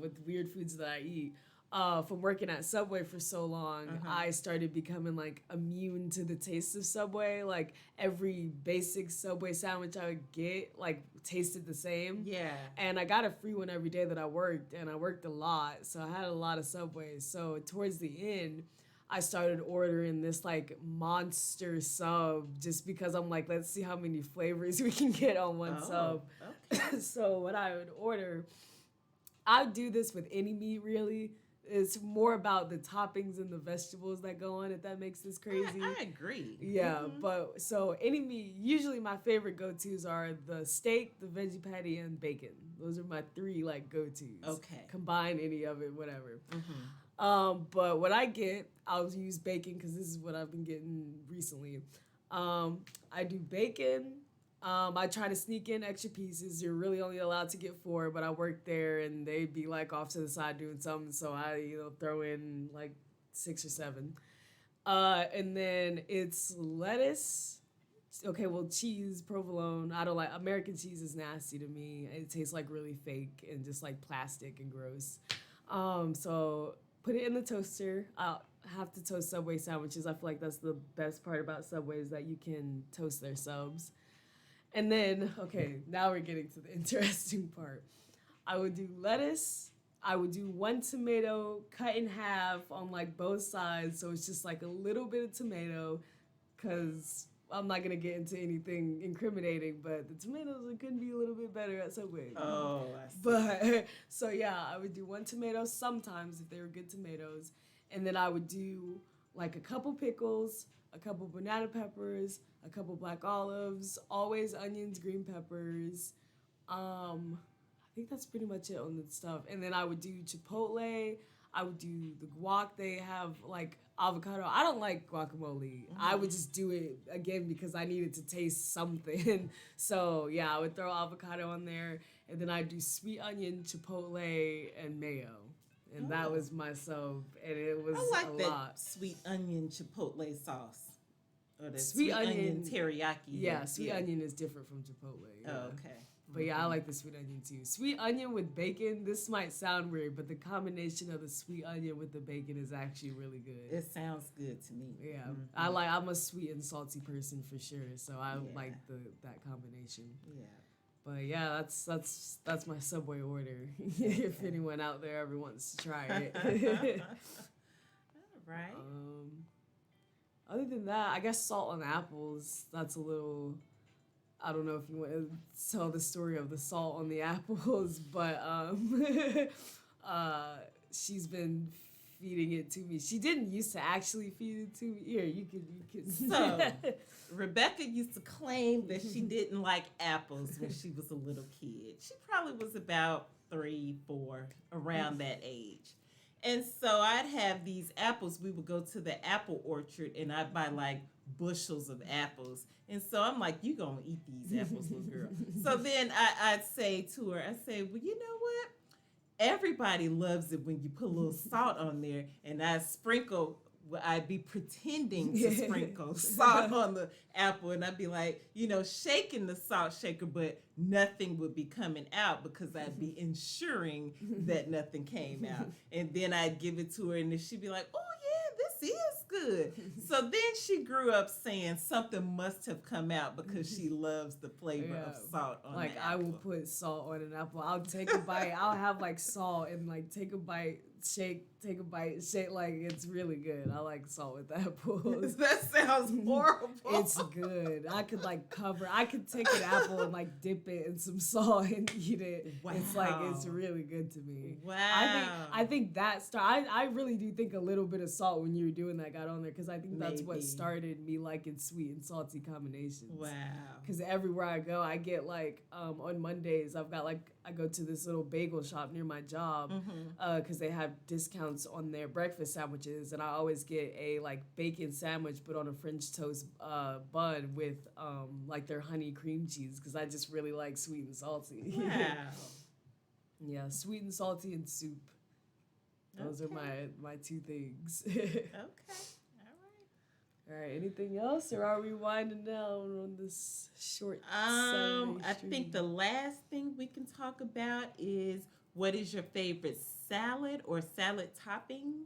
with weird foods that I eat. From working at Subway for so long, I started becoming immune to the taste of Subway. Like every basic Subway sandwich I would get tasted the same.
Yeah.
And I got a free one every day that I worked, and I worked a lot, so I had a lot of Subways. So towards the end, I started ordering this monster sub just because I'm like, let's see how many flavors we can get on one sub. Okay. So what I would order, I would do this with any meat really. It's more about the toppings and the vegetables that go on, if that makes this crazy.
I agree.
Yeah, but so any meat, usually my favorite go-tos are the steak, the veggie patty, and bacon. Those are my three go-tos.
Okay.
Combine any of it, whatever. But what I get, I'll use bacon because this is what I've been getting recently. I do bacon. I try to sneak in extra pieces. You're really only allowed to get 4, but I work there and they'd be off to the side doing something, so I throw in 6 or 7. And then it's lettuce. Okay, well, cheese, provolone. I don't like American cheese is nasty to me. It tastes really fake and just plastic and gross. So put it in the toaster. I'll have to toast Subway sandwiches. I feel like that's the best part about Subway is that you can toast their subs. And then, okay, now we're getting to the interesting part. I would do lettuce. I would do one tomato cut in half on like both sides, so it's just like a little bit of tomato, because I'm not gonna get into anything incriminating, but the tomatoes could be a little bit better at Subway.
Oh, I see.
But so yeah, I would do one tomato sometimes if they were good tomatoes, and then I would do like a couple pickles, a couple banana peppers, a couple black olives, always onions, green peppers. I think that's pretty much it on the stuff. And then I would do chipotle. I would do the guac. They have like avocado. I don't like guacamole. I would just do it again because I needed to taste something. So yeah, I would throw avocado on there, and then I'd do sweet onion, chipotle, and mayo. And that was my sub, and it was
I like
a
that
lot.
sweet onion chipotle sauce. Or the
Sweet
sweet onion
onion-
teriyaki.
Yeah, sweet onion is different from chipotle. Yeah.
Oh, okay.
But yeah, I like the sweet onion too. Sweet onion with bacon. This might sound weird, but the combination of the sweet onion with the bacon is actually really good.
It sounds good to me.
Yeah,
Mhm.
I'm a sweet and salty person for sure, so I
Yeah.
like that combination.
Yeah.
But yeah, that's my Subway order. If anyone out there ever wants to try it.
All right.
Other than that, I guess salt on apples. That's a little. I don't know if you want to tell the story of the salt on the apples, but she's been feeding it to me. She didn't used to actually feed it to me. Here, you can.
So, Rebecca used to claim that she didn't like apples when she was a little kid. She probably was about 3, 4, around that age. And so I'd have these apples. We would go to the apple orchard and I'd buy like bushels of apples. And so I'm like, you gonna eat these apples, little girl. So then I'd say to her, I say, well, you know what? Everybody loves it when you put a little salt on there. And I sprinkle, I'd be pretending to sprinkle salt on the apple. And I'd be like, shaking the salt shaker, but nothing would be coming out because I'd be ensuring that nothing came out. And then I'd give it to her and then she'd be like, oh yeah, this is good. So then she grew up saying something must have come out because she loves the flavor of salt on
like
the apple.
I will put salt on an apple. I'll take a bite. I'll have like salt and like take a bite, shake, take a bite, shake. Like it's really good. I like salt with apples.
That sounds horrible.
It's good. I could take an apple and like dip it in some salt and eat it.
Wow.
It's really good to me.
Wow.
I think I really do think a little bit of salt when you were doing that got on there because I think that's what
Maybe.
started me liking sweet and salty combinations.
Wow.
Because everywhere I go, I get like on Mondays, I go to this little bagel shop near my job because they have discounts on their breakfast sandwiches, and I always get a like bacon sandwich but on a French toast bun with like their honey cream cheese because I just really like sweet and salty.
Wow.
Yeah, sweet and salty and soup. Those are
Okay.
my two things.
Okay.
All right, anything else, or are we winding down on this short
All right.
Saturday
I
stream?
think the last thing we can talk about is what is your favorite salad or salad topping?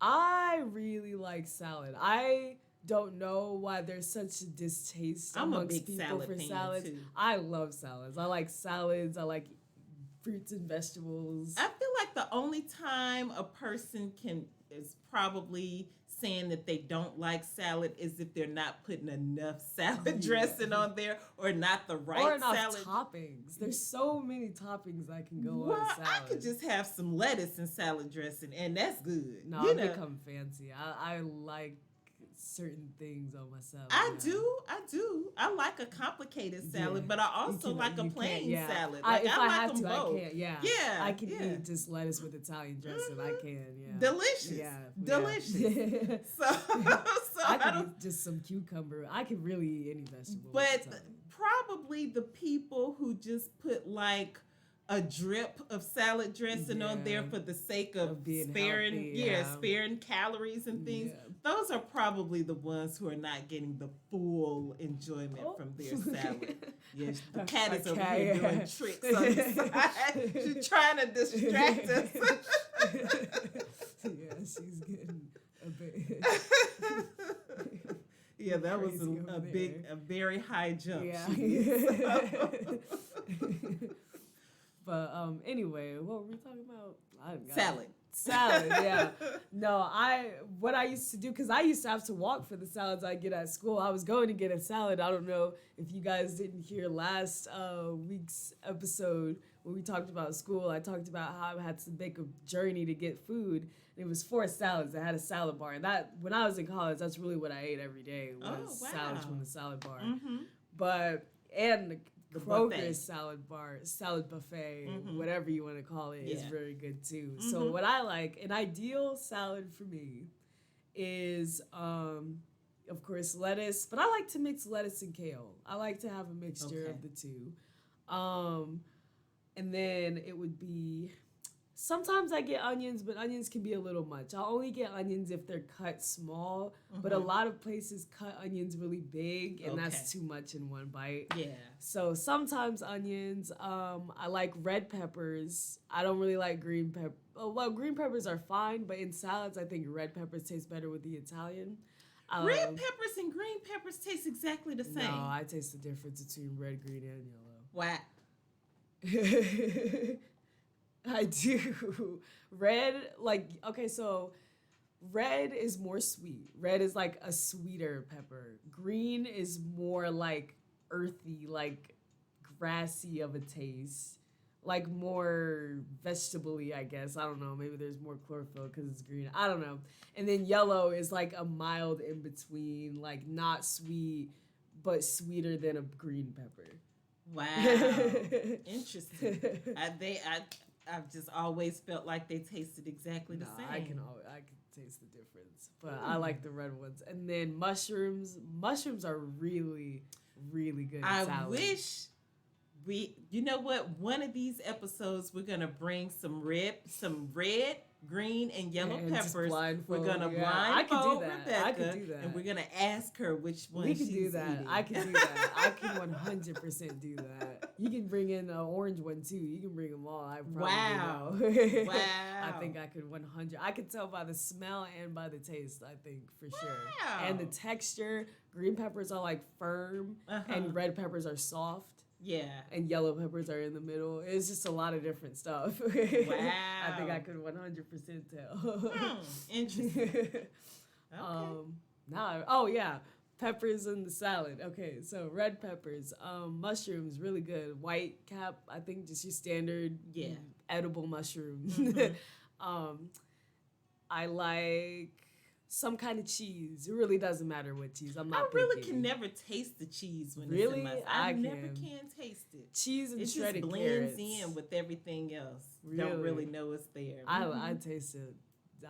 I really like salad. I don't know why there's such a distaste
I'm a
amongst
big
people
salad
for
fan,
salads.
too.
I love salads. I like salads. I like fruits and vegetables.
I feel like the only time a person is probably saying that they don't like salad is if they're not putting enough salad dressing on there or not the right
or enough
salad.
toppings. There's so many toppings that can go
Well,
on salad.
I could just have some lettuce and salad dressing, and that's good.
No,
You
I
know,
become fancy. I like certain things on my salad.
I
yeah.
do. I like a complicated salad,
Yeah.
but I also
You
like a
can't-
plain
yeah.
salad.
I,
Like,
if
I
I
like
have
them
to,
both.
I can. Yeah.
Yeah,
I can
yeah.
eat just lettuce with Italian dressing. I can. Yeah.
Delicious.
Yeah.
Delicious.
Yeah.
So
I
I
could
don't.
eat just some cucumber. I could really eat any vegetable.
But
Italian.
probably the people who just put like a drip of salad dressing on there
Yeah.
for the sake of,
Of being
sparing,
healthy,
yeah,
yeah.
sparing calories and things.
Yeah.
Those are probably the ones who are not getting the full enjoyment
Oh.
from their salad. Yes, the cat is over
Okay,
here
yeah.
doing tricks on the side. She's trying to distract us.
Yeah, she's getting a bit.
Yeah, that was
Crazy
a
over
big,
there.
a very high jump.
Yeah.
she did, so.
But anyway, what were we talking about? I got
Salad.
Salad, yeah. No, what I used to do, because I used to have to walk for the salads I get at school. I was going to get a salad. I don't know if you guys didn't hear last week's episode when we talked about school. I talked about how I had to make a journey to get food. And it was 4 salads. I had a salad bar. And that, when I was in college, that's really what I ate every day was salads from the salad bar.
Mm-hmm.
But and
The
Kroger's
buffet.
salad buffet,
Mhm.
whatever you want to call it, is
Yeah.
very good too. So
Mhm.
what I like, an ideal salad for me, is of course lettuce, but I like to mix lettuce and kale. I like to have a mixture
Okay.
of the two. And then it would be sometimes I get onions, but onions can be a little much. I'll only get onions if they're cut small, but a
Mhm.
lot of places cut onions really big, and
Okay.
that's too much in one bite.
Yeah.
So sometimes onions. I like red peppers. I don't really like green pepper. Oh, well, green peppers are fine, but in salads, I think red peppers taste better with the Italian.
Red peppers and green peppers taste exactly the same.
No, I taste the difference between red, green, and
Why?
yellow. I do. Red, like, okay, so red is more sweet. Red is like a sweeter pepper. Green is more like earthy, like grassy of a taste. Like more vegetable-y, I guess. I don't know. Maybe there's more chlorophyll because it's green. I don't know. And then yellow is like a mild in between, like not sweet, but sweeter than a green pepper.
Wow. Interesting. I've just always felt like they tasted exactly the same.
I can taste the difference, but I like the red ones. And then mushrooms. Mushrooms are really, really good.
I
salad.
wish you know what? One of these episodes we're gonna bring some red, green, and yellow
And just
peppers. We're
blindfold,
gonna
yeah. I could do
blindfold
that.
Rebecca,
I could do that.
and we're gonna ask her which one
We can
she's
do that.
eating.
I can do that. I can 100% do that. You can bring in an orange one too. You can bring them all. I probably
Wow.
know.
Wow.
I think I could 100. I could tell by the smell and by the taste. I think for sure.
Wow.
And the texture. Green peppers are like firm, and red peppers are soft.
Yeah.
And yellow peppers are in the middle. It's just a lot of different stuff.
Wow.
I think I could 100% tell.
Interesting. Okay.
Oh yeah, peppers in the salad. Okay, so red peppers, mushrooms, really good. White cap, I think just your standard edible mushroom.
Mm-hmm.
I like some kind of cheese. It really doesn't matter what cheese. I'm not.
I really
picky.
can never taste the cheese when
Really?
it's in my. I never
can.
can taste it.
Cheese and
It just
shredded
blends
carrots.
in with everything else.
Really?
Don't really know it's there.
I taste it.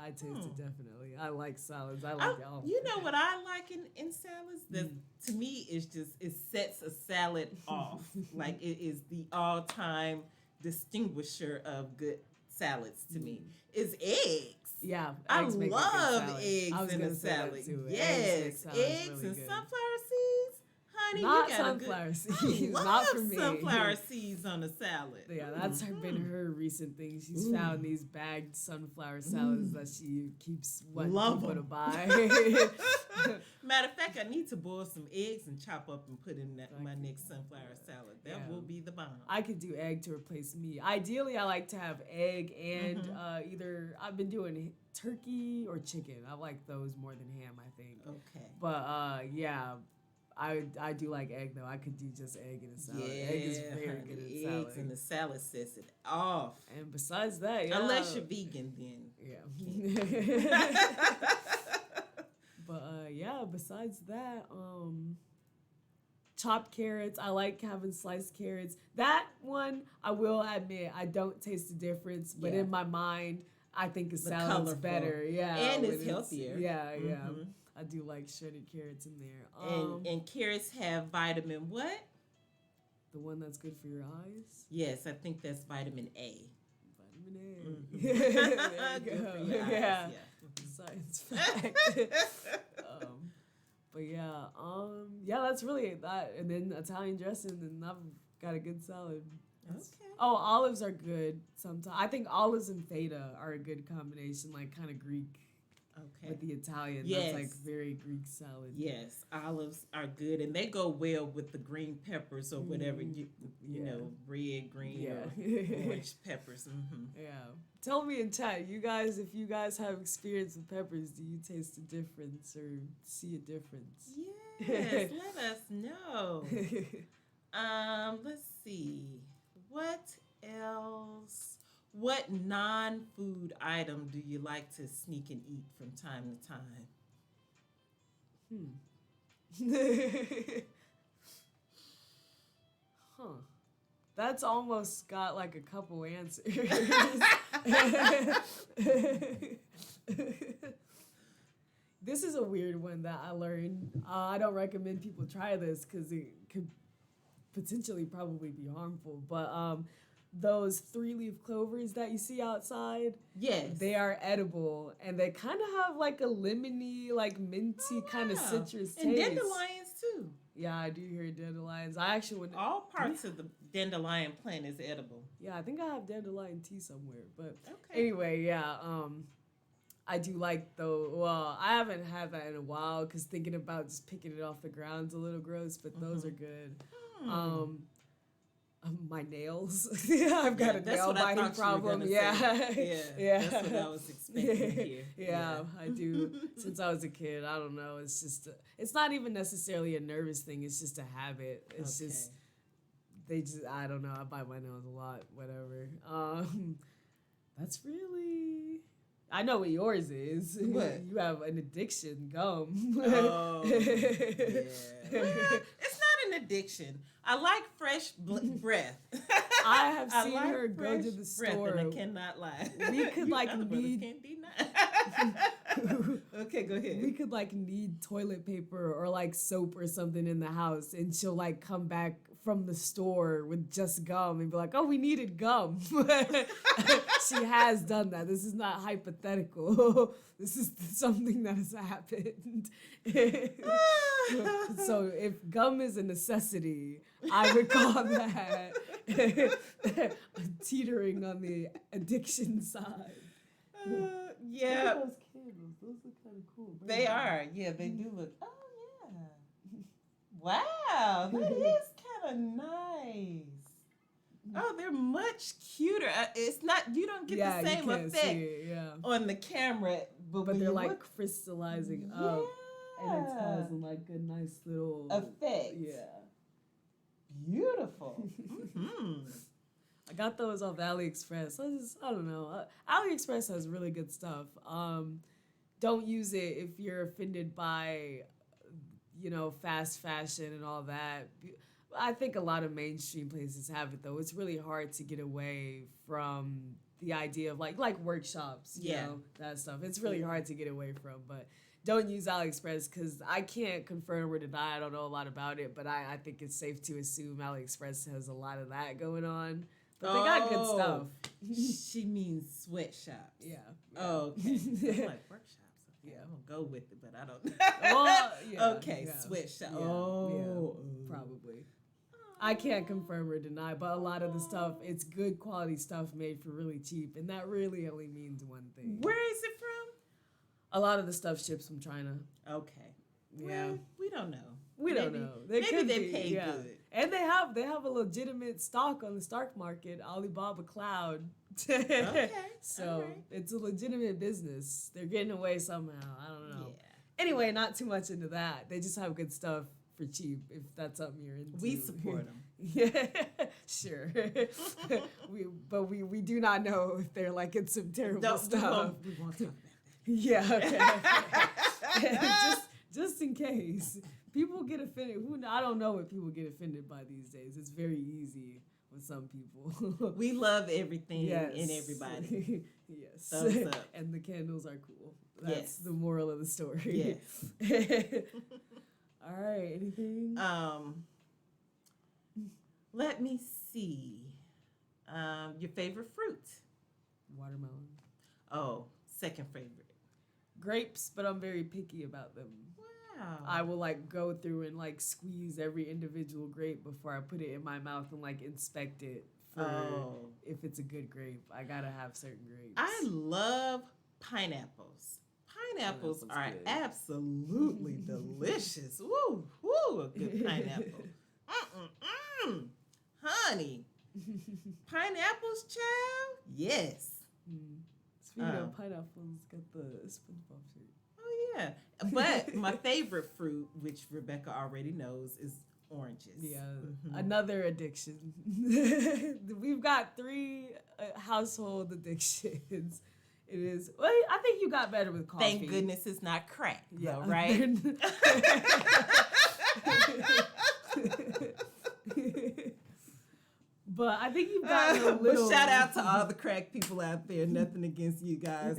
I taste it definitely. I like salads. I like it all.
You know what I like in salads? To me, it's just it sets a salad off. Like it is the all-time distinguisher of good salads to me. Is eggs.
Yeah,
I
eggs make a good
love
salad.
eggs
I was
in
gonna
a
say that
salad.
too.
Yes,
make salads
eggs
really
and
good.
sunflower seeds. Honey,
Not
you got
sunflower
a
seeds.
good. I
Not
love
for me.
sunflower seeds on a salad.
Yeah, that's been her recent thing. She's found these bagged sunflower salads that she keeps wanting
Love
people to
'em.
buy.
Matter of fact, I need to boil some eggs and chop up and put in my next sunflower salad. That will be the bomb.
I could do egg to replace meat. Ideally, I like to have egg and either I've been doing turkey or chicken. I like those more than ham, I think.
Okay.
But yeah, I do like egg though. I could do just egg in a salad. Egg is very
honey,
good in
eggs
salad.
and the salad sets it off.
And besides that, yeah.
Unless you're vegan, then.
Yeah. But yeah, besides that, chopped carrots. I like having sliced carrots. That one, I will admit, I don't taste the difference, but in my mind, I think a salad's
colorful.
better. Yeah.
And
when
it's healthier.
Yeah, yeah.
Mhm.
I do like shredded carrots in there.
And carrots have vitamin what?
The one that's good for your eyes?
Yes, I think that's vitamin A.
Vitamin A.
Mhm.
There you
Good
go.
for your eyes,
Yeah.
yeah.
Science fact. But yeah, that's really that. And then Italian dressing, and I've got a good salad.
Okay.
Oh, olives are good sometimes. I think olives and feta are a good combination, like kind of Greek
Okay.
with the Italian. That's like
Yes.
very Greek salad.
Yes, olives are good, and they go well with the green peppers or whatever
Mm,
you
yeah.
know, red, green,
Yeah.
or orange peppers. Mm-hmm.
Yeah. Tell me in chat, you guys, if you guys have experience with peppers, do you taste a difference or see a difference?
Yes, let us know. Let's see. What else? What non-food item do you like to sneak and eat from time to time?
Hmm. Huh. That's almost got like a couple answers. This is a weird one that I learned. I don't recommend people try this because it could potentially probably be harmful. But those 3-leaf clovers that you see outside,
Yes.
they are edible and they kind of have like a lemony, like minty kind of
Wow.
citrus
And
taste.
dandelions too.
Yeah, I do hear dandelions. I actually went.
All parts of the dandelion plant is edible.
Yeah, I think I have dandelion tea somewhere. But
Okay.
anyway, yeah. I do like though. Well, I haven't had that in a while because thinking about just picking it off the ground's a little gross. But those are good.
Hmm.
My nails. Yeah, I've got a nail biting problem. Yeah.
Yeah, that's what I was expecting to hear.
Yeah, I do. Since I was a kid, I don't know. It's just, it's not even necessarily a nervous thing. It's just a habit. It's just, I don't know. I bite my nails a lot. Whatever. That's really. I know what yours is.
What?
You have an addiction, gum.
Oh, yeah. Well, it's not an addiction. I like fresh breath.
I have seen
like
her go to
fresh
the
breath,
store.
and I cannot lie.
We could
You
like
other brothers
need.
can't deny. Okay, go ahead.
We could like need toilet paper or like soap or something in the house, and she'll like come back from the store with just gum and be like, "Oh, we needed gum." She has done that. This is not hypothetical. This is something that has happened. So if gum is a necessity, I would call that teetering on the addiction side.
Yeah,
Look at those candles. Those look kind of cool.
they are. Yeah, they do look. Oh yeah. Wow, that is kind of nice. Oh, they're much cuter. It's not. You don't get the same effect on the camera, but when
they're
you
like
look,
crystallizing up, and it's causing like a nice little
effect.
Yeah.
Beautiful. Mm-hmm.
I got those off AliExpress. I don't know. AliExpress has really good stuff. Don't use it if you're offended by, fast fashion and all that. I think a lot of mainstream places have it though. It's really hard to get away from the idea of like workshops, you know, that stuff. It's really hard to get away from, but don't use AliExpress because I can't confirm or deny. I don't know a lot about it, but I think it's safe to assume AliExpress has a lot of that going on. But they got good stuff.
She means sweatshops.
Yeah.
Oh, okay. I'm like workshops. Okay,
Yeah.
I'm gonna go with it, but I don't.
Well, yeah,
okay,
yeah.
sweatshop.
Yeah, probably. I can't confirm or deny, but a lot of the stuff, it's good quality stuff made for really cheap, and that really only means one thing.
Where is it from?
A lot of the stuff ships from China.
Okay.
Yeah.
Well, we don't know.
We don't know.
Maybe they pay good.
And they have a legitimate stock on the stock market, Alibaba Cloud.
Okay.
So
right.
It's a legitimate business. They're getting away somehow. I don't know.
Yeah.
Anyway, not too much into that. They just have good stuff for cheap if that's something you're into.
We support them.
Yeah, sure. we do not know if they're like in some terrible stuff.
We won't talk about that.
Yeah, okay. just in case people get offended. I don't know what people get offended by these days. It's very easy with some people.
We love everything and everybody.
Yes.
Thumbs up.
And the candles are cool. That's
Yes.
the moral of the story.
Yes.
All right. Anything?
Let me see. Your favorite fruit?
Watermelon.
Oh, second favorite.
Grapes, but I'm very picky about them.
Wow.
I will like go through and like squeeze every individual grape before I put it in my mouth and like inspect it for if it's a good grape. I gotta have certain grapes.
I love pineapples. Pineapples
Pineapple's
are
good.
absolutely delicious. Woo, woo, a good pineapple. Mm-mm-mm. Honey, pineapples, child? Yes.
Mm. Speaking
Um,
of pineapples, got the SpongeBob shirt.
oh, yeah. But my favorite fruit, which Rebecca already knows, is oranges.
Yeah,
Mm-hmm.
another addiction. We've got 3 household addictions. It is. Well, I think you got better with coffee.
Thank goodness it's not crack,
Yeah,
though, right?
But I think you've gotten a little.
But shout out to all the crack people out there. Nothing against you guys.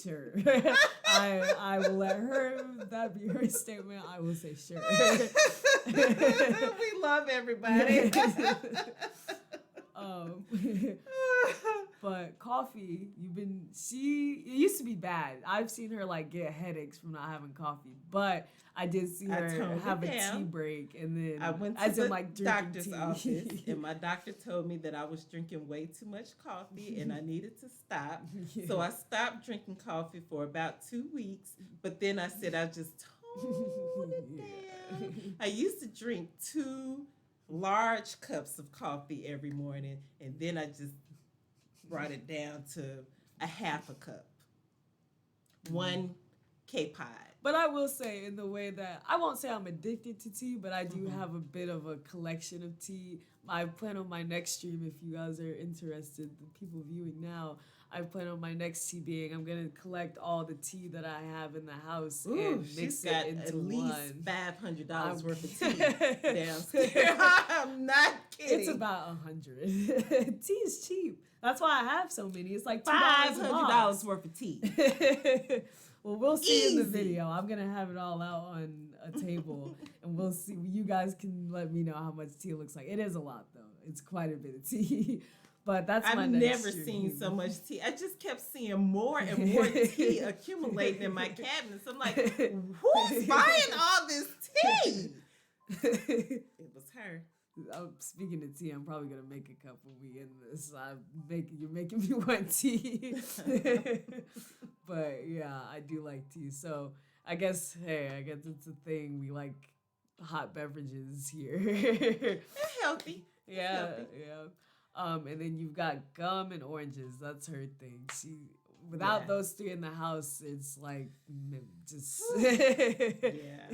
Sure. I will let her, that be her statement. I will say sure.
We love everybody.
um, but coffee, it used to be bad. I've seen her like get headaches from not having coffee, but I did see her have a tea break, and then
I went to the doctor's
tea.
office, and my doctor told me that I was drinking way too much coffee, and I needed to stop.
Yeah.
So I stopped drinking coffee for about 2 weeks, but then I said I just toned it down. I used to drink 2 large cups of coffee every morning, and then I just brought it down to a half a cup. 1 K-Pod.
But I will say, in the way that I won't say I'm addicted to tea, but I do have a bit of a collection of tea. I plan on my next stream, if you guys are interested, the people viewing now, I plan on my next tea being I'm gonna collect all the tea that I have in the house and mix it into
at least
one.
$500 worth of tea downstairs. I'm not kidding.
It's about 100. Tea is cheap. That's why I have so many. It's like
$500 worth of tea.
Well, we'll see in the
Easy.
video. I'm gonna have it all out on a table, and we'll see. You guys can let me know how much tea looks like. It is a lot, though. It's quite a bit of tea. But that's my
I've
next
never
stream.
seen so much tea. I just kept seeing more and more tea accumulating in my cabinets. I'm like, who's buying all this tea? It was her.
Speaking of tea, I'm probably gonna make a cup when we end this. You're making me want tea. But yeah, I do like tea. So I guess it's a thing. We like hot beverages here.
They're healthy.
Yeah,
Healthy.
yeah. And then you've got gum and oranges. That's her thing. Without those 3 in the house, it's like just
Yeah.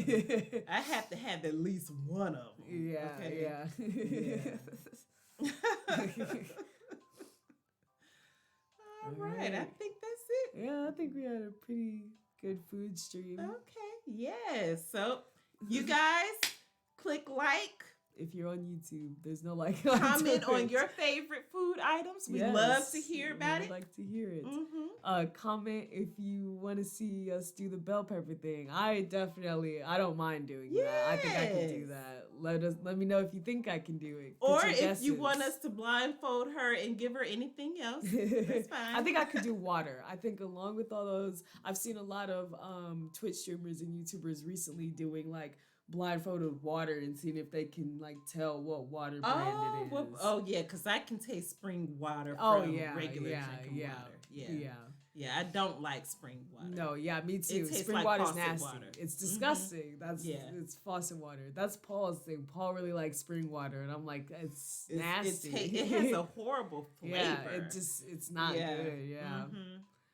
I have to have at least one of them.
Yeah,
okay?
yeah.
All right. I think that's it.
Yeah, I think we had a pretty good food stream.
Okay. Yes. So you guys click like.
If you're on YouTube, there's no like.
Comment on your favorite food items. We love to hear about it.
We'd like to hear it.
Mm-hmm.
Comment if you want to see us do the bell pepper thing. I don't mind doing that. I think I can do that. Let me know if you think I can do it.
Or if you want us to blindfold her and give her anything else, that's fine.
I think I could do water. I think along with all those, I've seen a lot of Twitch streamers and YouTubers recently doing like blindfolded water and seeing if they can like tell what water brand it is.
Well, yeah, because I can taste spring water from regular drinking water. Yeah, I don't like spring water.
No, yeah, me too.
Spring
Spring
like
water's nasty.
water.
It's disgusting. It's faucet water. That's Paul's thing. Paul really likes spring water, and I'm like, it's nasty.
It has a horrible flavor.
Yeah, it's not good. Yeah,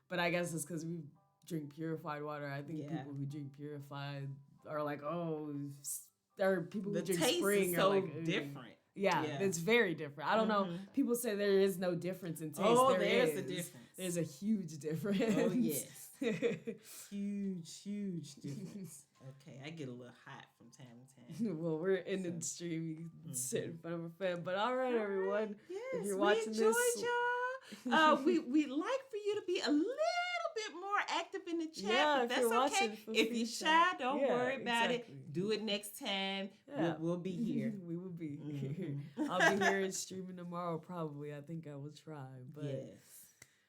but I guess it's because we drink purified water. I think people who drink purified are like, oh, or people who drink spring are like
different.
Yeah, it's very different. I don't know. People say there is no difference in taste.
Oh, there's a difference.
There's a huge difference.
Oh, yes. Huge difference. Okay, I get a little hot from time to time.
Well, we're ending the stream. You can sit in front of a fan. But all right, everyone.
Yes,
if you're watching
we enjoyed y'all. We'd like for you to be a little bit more active in the chat, but that's okay. If you're shy, don't worry about it. Do it next time. Yeah. We'll be here.
We will be here. I'll be here streaming tomorrow, probably. I think I will try. But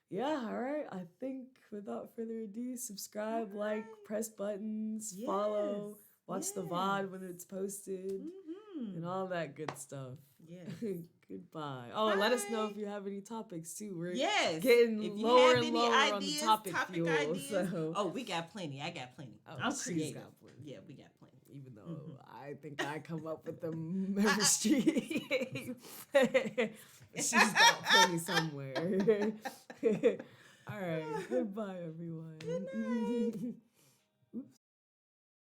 yeah, all right. I think without further ado, subscribe, like, press buttons, follow, watch the VOD when it's posted, and all that good stuff.
Yes.
Goodbye. Oh, let us know
Bye.
if you have any topics too. We're
Yes. If
getting
you
lower
have
and
any
lower on the
ideas,
topic
topic
fuel.
ideas.
So,
Oh, we got plenty. I got plenty.
oh,
I'm
she's
creative.
got plenty.
Yeah, we got plenty.
Even though
Mm-hmm.
I think I come up with them every street. She's got plenty somewhere. All right. Goodbye,
Good night.
everyone.